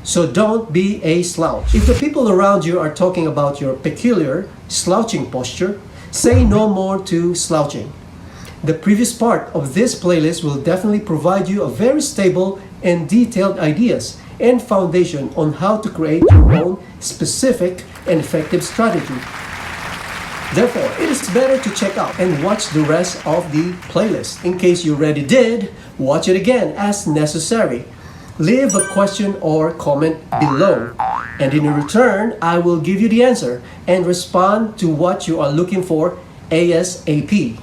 So don't be a slouch. If the people around you are talking about your peculiar slouching posture, say no more to slouching. The previous part of this playlist will definitely provide you a very stable and detailed ideas and foundation on how to create your own specific and effective strategy. Therefore, it is better to check out and watch the rest of the playlist. In case you already did, watch it again as necessary. Leave a question or comment below, and in return, I will give you the answer and respond to what you are looking for ASAP.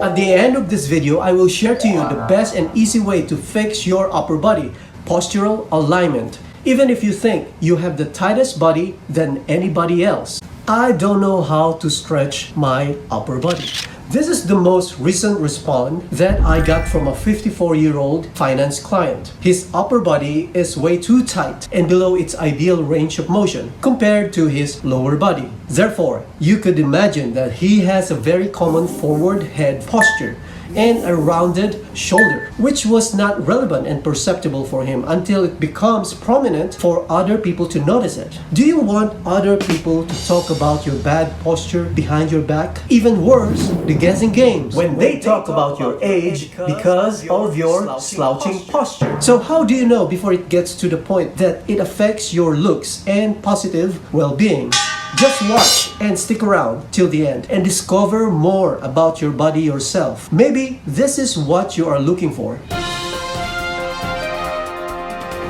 At the end of this video, I will share to you the best and easy way to fix your upper body postural alignment, even if you think you have the tightest body than anybody else. I don't know how to stretch my upper body. This is the most recent response that I got from a 54-year-old finance client. His upper body is way too tight and below its ideal range of motion compared to his lower body. Therefore, you could imagine that he has a very common forward head posture and a rounded shoulder, which was not relevant and perceptible for him until it becomes prominent for other people to notice it. Do you want other people to talk about your bad posture behind your back? Even worse, the guessing games, when they talk about your age because of your slouching posture. So how do you know before it gets to the point that it affects your looks and positive well-being? Just watch and stick around till the end and discover more about your body yourself. Maybe this is what you are looking for.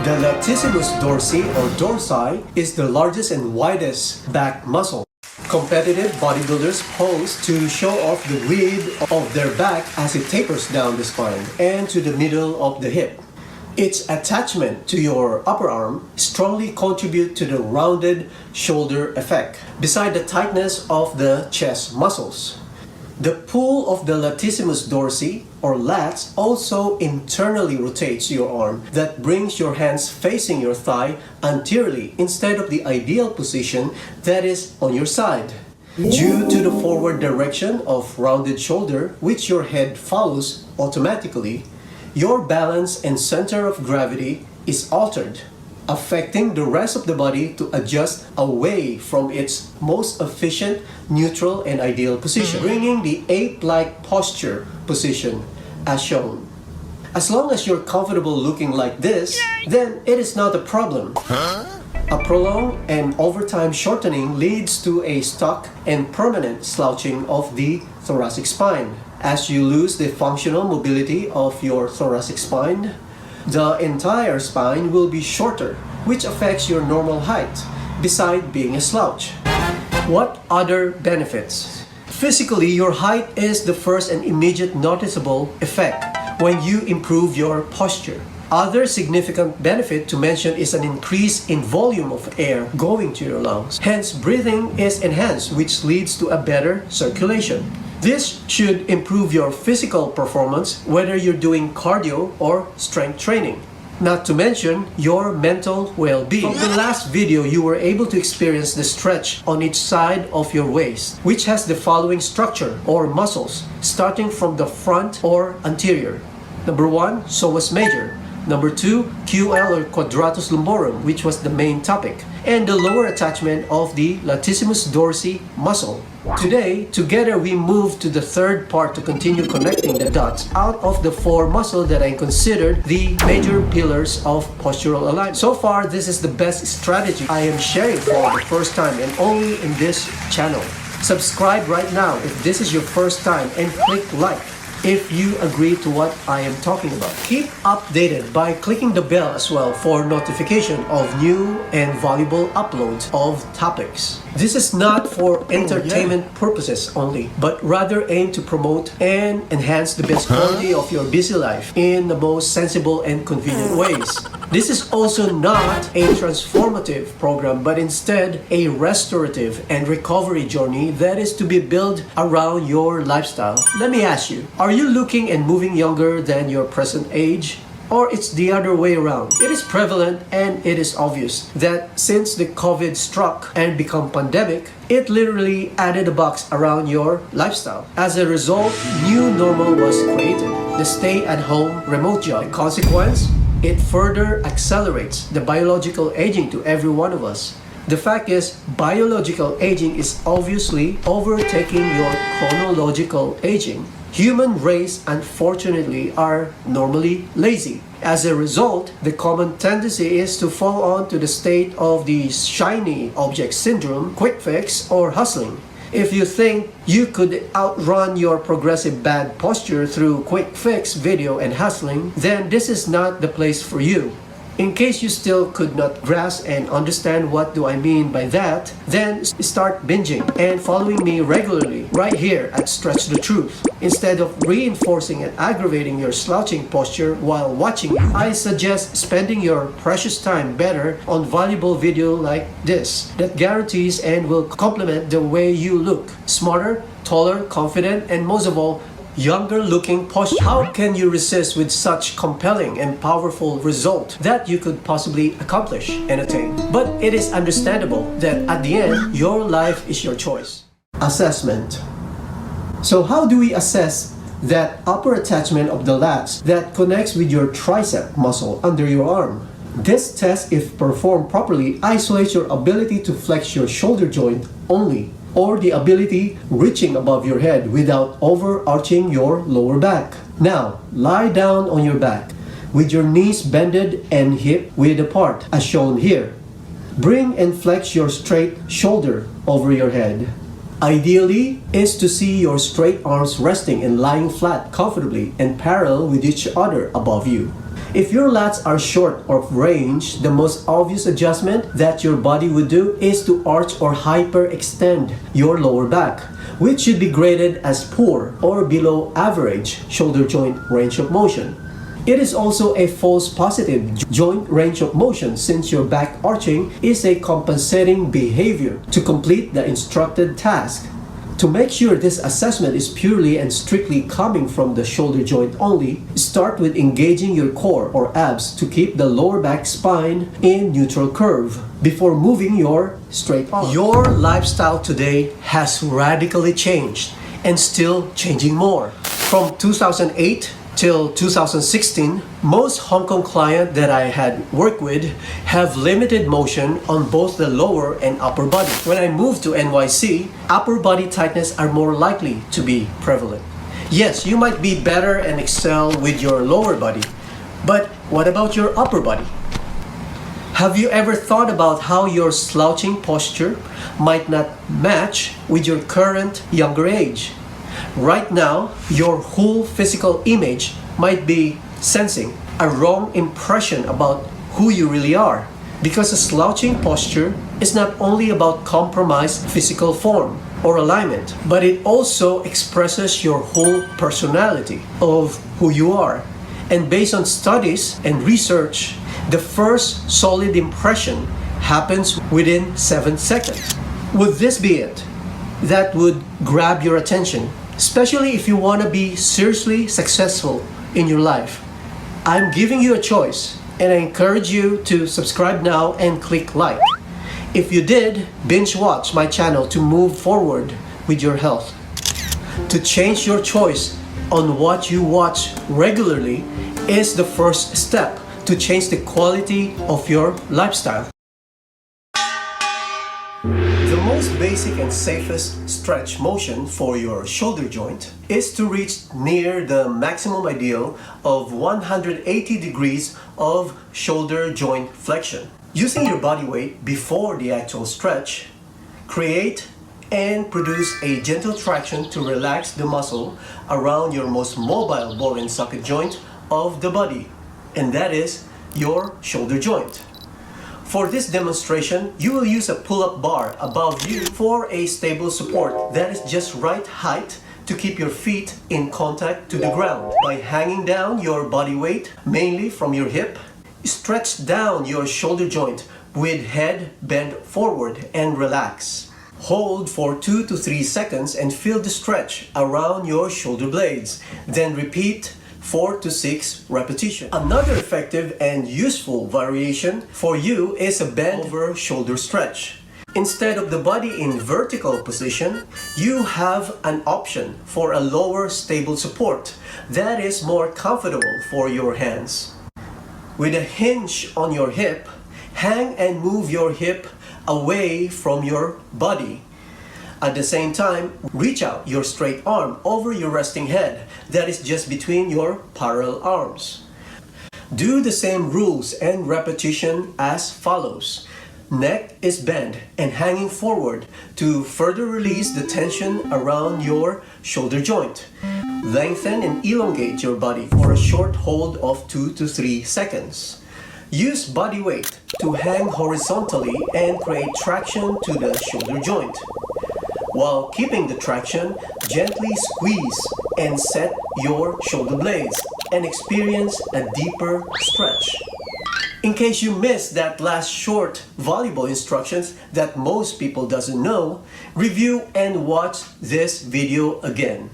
The Latissimus Dorsi or dorsi is the largest and widest back muscle. Competitive bodybuilders pose to show off the width of their back as it tapers down the spine and to the middle of the hip. Its attachment to your upper arm strongly contributes to the rounded shoulder effect, beside the tightness of the chest muscles. The pull of the Latissimus Dorsi, or LATS, also internally rotates your arm that brings your hands facing your thigh anteriorly instead of the ideal position that is on your side. Due to the forward direction of rounded shoulder, which your head follows automatically, your balance and center of gravity is altered, affecting the rest of the body to adjust away from its most efficient, neutral, and ideal position, bringing the ape-like posture position as shown. As long as you're comfortable looking like this, then it is not a problem. A prolonged and overtime shortening leads to a stuck and permanent slouching of the thoracic spine. As you lose the functional mobility of your thoracic spine, the entire spine will be shorter, which affects your normal height, beside being a slouch. What other benefits? Physically, your height is the first and immediate noticeable effect when you improve your posture. Other significant benefit to mention is an increase in volume of air going to your lungs. Hence, breathing is enhanced, which leads to a better circulation. This should improve your physical performance whether you're doing cardio or strength training. Not to mention your mental well-being. From the last video, you were able to experience the stretch on each side of your waist, which has the following structure or muscles, starting from the front or anterior. Number 1, psoas major. Number 2, QL or quadratus lumborum, which was the main topic, and the lower attachment of the Latissimus Dorsi muscle. Today, together we move to the third part to continue connecting the dots out of the 4 muscles that I considered the major pillars of postural alignment. So far, this is the best strategy I am sharing for the first time and only in this channel. Subscribe right now if this is your first time and click like if you agree to what I am talking about. Keep updated by clicking the bell as well for notification of new and valuable uploads of topics. This is not for entertainment purposes only, but rather aim to promote and enhance the best quality of your busy life in the most sensible and convenient ways. This is also not a transformative program, but instead a restorative and recovery journey that is to be built around your lifestyle. Let me ask you, are you looking and moving younger than your present age? Or it's the other way around? It is prevalent and it is obvious that since the COVID struck and become pandemic, it literally added a box around your lifestyle. As a result, new normal was created, the stay-at-home remote job. In consequence, It further accelerates the biological aging to every one of us. The fact is, biological aging is obviously overtaking your chronological aging. Human race, unfortunately, are normally lazy. As a result, the common tendency is to fall on to the state of the shiny object syndrome, quick fix, or hustling. If you think you could outrun your progressive bad posture through quick fix, video, and hustling, then this is not the place for you. In case you still could not grasp and understand what do I mean by that, then start binging and following me regularly right here at Stretch the Truth. Instead of reinforcing and aggravating your slouching posture while watching you, I suggest spending your precious time better on valuable video like this that guarantees and will complement the way you look. Smarter, taller, confident, and most of all, younger looking posture. How can you resist with such compelling and powerful result that you could possibly accomplish and attain? But it is understandable that at the end, your life is your choice. Assessment. So how do we assess that upper attachment of the lats that connects with your tricep muscle under your arm? This test, if performed properly, isolates your ability to flex your shoulder joint only, or the ability reaching above your head without overarching your lower back. Now, lie down on your back with your knees bended and hip width apart as shown here. Bring and flex your straight shoulder over your head. Ideally is to see your straight arms resting and lying flat comfortably and parallel with each other above you. If your lats are short of range, the most obvious adjustment that your body would do is to arch or hyperextend your lower back, which should be graded as poor or below average shoulder joint range of motion. It is also a false positive joint range of motion since your back arching is a compensating behavior to complete the instructed task. To make sure this assessment is purely and strictly coming from the shoulder joint only, start with engaging your core or abs to keep the lower back spine in neutral curve before moving your straight arm. Your lifestyle today has radically changed and still changing more. From 2008 till 2016, most Hong Kong clients that I had worked with have limited motion on both the lower and upper body. When I moved to NYC, upper body tightness are more likely to be prevalent. Yes, you might be better and excel with your lower body, but what about your upper body? Have you ever thought about how your slouching posture might not match with your current younger age? Right now, your whole physical image might be sensing a wrong impression about who you really are, because a slouching posture is not only about compromised physical form or alignment, but it also expresses your whole personality of who you are. And based on studies and research, the first solid impression happens within 7 seconds. Would this be it that would grab your attention? Especially if you want to be seriously successful in your life. I'm giving you a choice and I encourage you to subscribe now and click like. If you did, binge watch my channel to move forward with your health. To change your choice on what you watch regularly is the first step to change the quality of your lifestyle. The most basic and safest stretch motion for your shoulder joint is to reach near the maximum ideal of 180 degrees of shoulder joint flexion. Using your body weight before the actual stretch, create and produce a gentle traction to relax the muscle around your most mobile ball and socket joint of the body, and that is your shoulder joint. For this demonstration, you will use a pull-up bar above you for a stable support that is just right height to keep your feet in contact to the ground. By hanging down your body weight, mainly from your hip, stretch down your shoulder joint with head bent forward and relax. Hold for 2 to 3 seconds and feel the stretch around your shoulder blades. Then repeat 4 to 6 repetitions. Another effective and useful variation for you is a bend over shoulder stretch. Instead of the body in vertical position, you have an option for a lower stable support that is more comfortable for your hands. With a hinge on your hip, hang and move your hip away from your body. At the same time, reach out your straight arm over your resting head that is just between your parallel arms. Do the same rules and repetition as follows. Neck is bent and hanging forward to further release the tension around your shoulder joint. Lengthen and elongate your body for a short hold of 2 to 3 seconds. Use body weight to hang horizontally and create traction to the shoulder joint. While keeping the traction, gently squeeze and set your shoulder blades and experience a deeper stretch. In case you missed that last short volleyball instructions that most people doesn't know, review and watch this video again.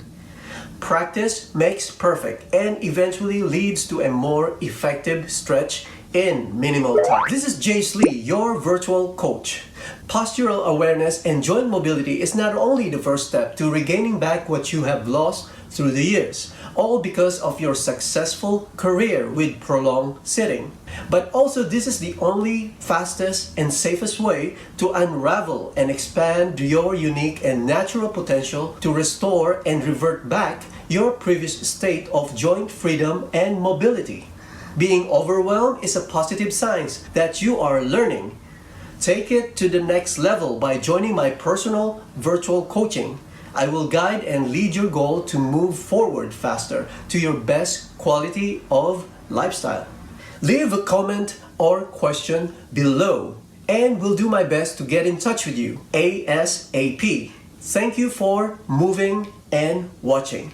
Practice makes perfect and eventually leads to a more effective stretch in minimal time. This is Jace Lee, your virtual coach. Postural awareness and joint mobility is not only the first step to regaining back what you have lost through the years, all because of your successful career with prolonged sitting. But also this is the only fastest and safest way to unravel and expand your unique and natural potential to restore and revert back your previous state of joint freedom and mobility. Being overwhelmed is a positive sign that you are learning. Take it to the next level by joining my personal virtual coaching. I will guide and lead your goal to move forward faster to your best quality of lifestyle. Leave a comment or question below and we'll do my best to get in touch with you ASAP. Thank you for moving and watching.